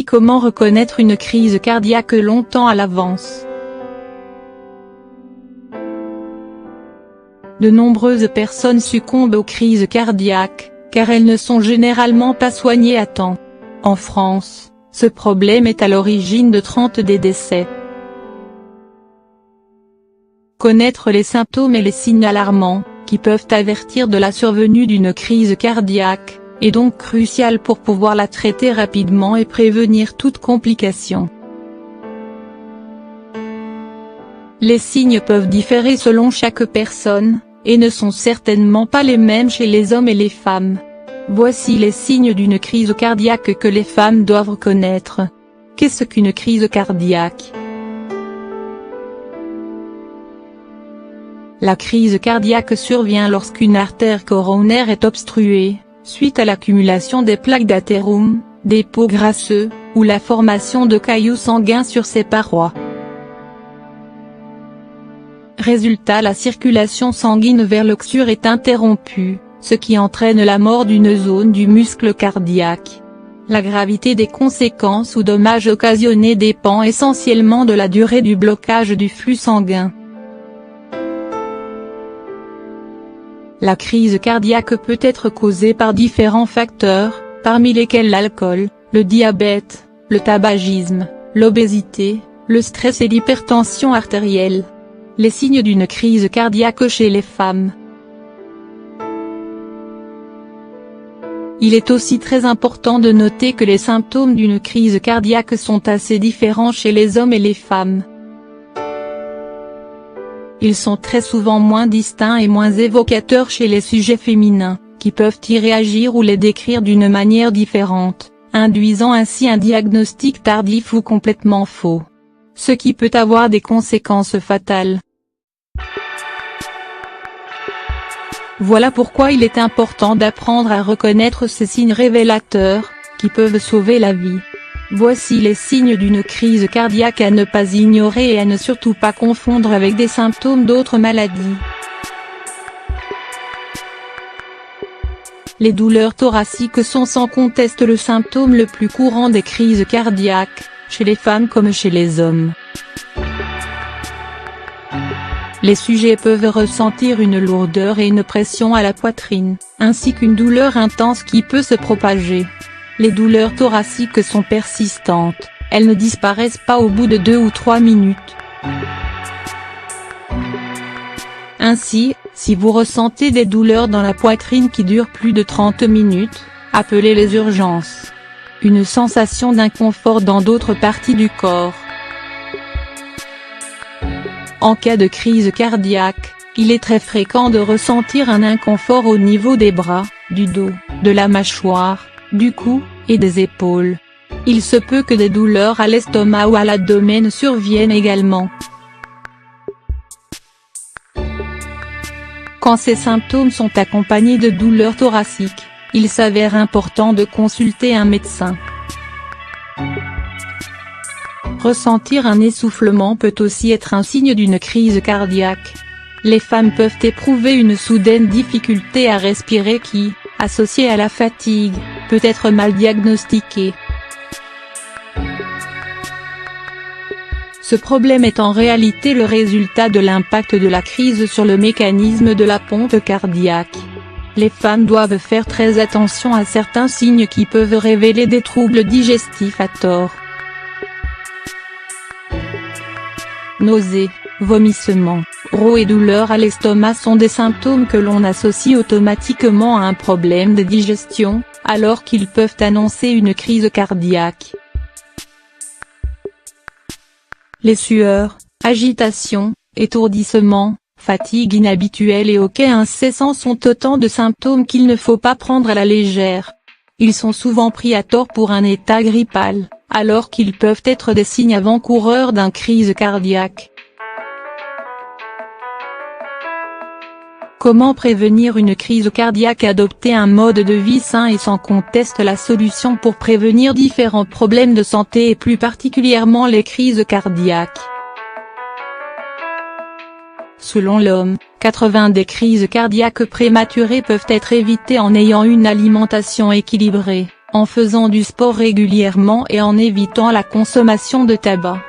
Comment reconnaître une crise cardiaque longtemps à l'avance? De nombreuses personnes succombent aux crises cardiaques, car elles ne sont généralement pas soignées à temps. En France, ce problème est à l'origine de 30 des décès. Connaître les symptômes et les signes alarmants, qui peuvent avertir de la survenue d'une crise cardiaque, est donc crucial pour pouvoir la traiter rapidement et prévenir toute complication. Les signes peuvent différer selon chaque personne, et ne sont certainement pas les mêmes chez les hommes et les femmes. Voici les signes d'une crise cardiaque que les femmes doivent connaître. Qu'est-ce qu'une crise cardiaque? La crise cardiaque survient lorsqu'une artère coronaire est obstruée, suite à l'accumulation des plaques d'athérome, des pots grasseux, ou la formation de caillots sanguins sur ses parois. Résultat, la circulation sanguine vers l'oxure est interrompue, ce qui entraîne la mort d'une zone du muscle cardiaque. La gravité des conséquences ou dommages occasionnés dépend essentiellement de la durée du blocage du flux sanguin. La crise cardiaque peut être causée par différents facteurs, parmi lesquels l'alcool, le diabète, le tabagisme, l'obésité, le stress et l'hypertension artérielle. Les signes d'une crise cardiaque chez les femmes. Il est aussi très important de noter que les symptômes d'une crise cardiaque sont assez différents chez les hommes et les femmes. Ils sont très souvent moins distincts et moins évocateurs chez les sujets féminins, qui peuvent y réagir ou les décrire d'une manière différente, induisant ainsi un diagnostic tardif ou complètement faux. Ce qui peut avoir des conséquences fatales. Voilà pourquoi il est important d'apprendre à reconnaître ces signes révélateurs, qui peuvent sauver la vie. Voici les signes d'une crise cardiaque à ne pas ignorer et à ne surtout pas confondre avec des symptômes d'autres maladies. Les douleurs thoraciques sont sans conteste le symptôme le plus courant des crises cardiaques, chez les femmes comme chez les hommes. Les sujets peuvent ressentir une lourdeur et une pression à la poitrine, ainsi qu'une douleur intense qui peut se propager. Les douleurs thoraciques sont persistantes, elles ne disparaissent pas au bout de 2 ou 3 minutes. Ainsi, si vous ressentez des douleurs dans la poitrine qui durent plus de 30 minutes, appelez les urgences. Une sensation d'inconfort dans d'autres parties du corps. En cas de crise cardiaque, il est très fréquent de ressentir un inconfort au niveau des bras, du dos, de la mâchoire, du cou, et des épaules. Il se peut que des douleurs à l'estomac ou à l'abdomen surviennent également. Quand ces symptômes sont accompagnés de douleurs thoraciques, il s'avère important de consulter un médecin. Ressentir un essoufflement peut aussi être un signe d'une crise cardiaque. Les femmes peuvent éprouver une soudaine difficulté à respirer qui, associée à la fatigue, peut être mal diagnostiquée. Ce problème est en réalité le résultat de l'impact de la crise sur le mécanisme de la pompe cardiaque. Les femmes doivent faire très attention à certains signes qui peuvent révéler des troubles digestifs à tort. Nausées, vomissements, rots et douleurs à l'estomac sont des symptômes que l'on associe automatiquement à un problème de digestion, alors qu'ils peuvent annoncer une crise cardiaque. Les sueurs, agitation, étourdissement, fatigue inhabituelle et hoquets incessants sont autant de symptômes qu'il ne faut pas prendre à la légère. Ils sont souvent pris à tort pour un état grippal, alors qu'ils peuvent être des signes avant-coureurs d'une crise cardiaque. Comment prévenir une crise cardiaque? Adopter un mode de vie sain est sans conteste la solution pour prévenir différents problèmes de santé et plus particulièrement les crises cardiaques. Selon l'OMS, 80 des crises cardiaques prématurées peuvent être évitées en ayant une alimentation équilibrée, en faisant du sport régulièrement et en évitant la consommation de tabac.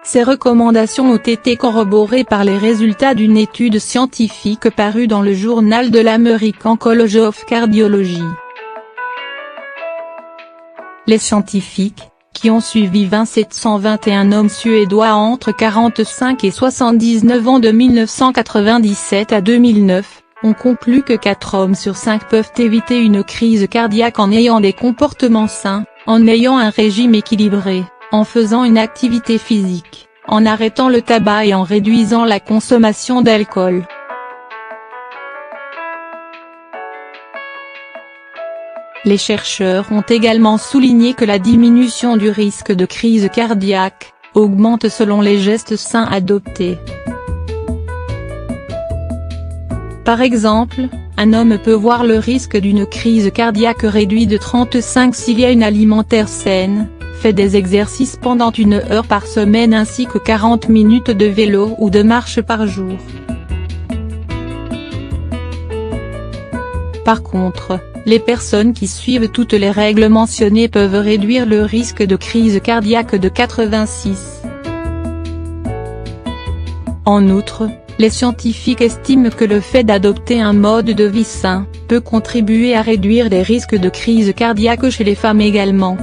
Ces recommandations ont été corroborées par les résultats d'une étude scientifique parue dans le journal de l'American College of Cardiology. Les scientifiques, qui ont suivi 721 hommes suédois entre 45 et 79 ans de 1997 à 2009, ont conclu que 4 hommes sur 5 peuvent éviter une crise cardiaque en ayant des comportements sains, en ayant un régime équilibré, en faisant une activité physique, en arrêtant le tabac et en réduisant la consommation d'alcool. Les chercheurs ont également souligné que la diminution du risque de crise cardiaque augmente selon les gestes sains adoptés. Par exemple, un homme peut voir le risque d'une crise cardiaque réduit de 35 s'il y a une alimentaire saine, fait des exercices pendant 1 heure par semaine ainsi que 40 minutes de vélo ou de marche par jour. Par contre, les personnes qui suivent toutes les règles mentionnées peuvent réduire le risque de crise cardiaque de 86. En outre, les scientifiques estiment que le fait d'adopter un mode de vie sain peut contribuer à réduire les risques de crise cardiaque chez les femmes également.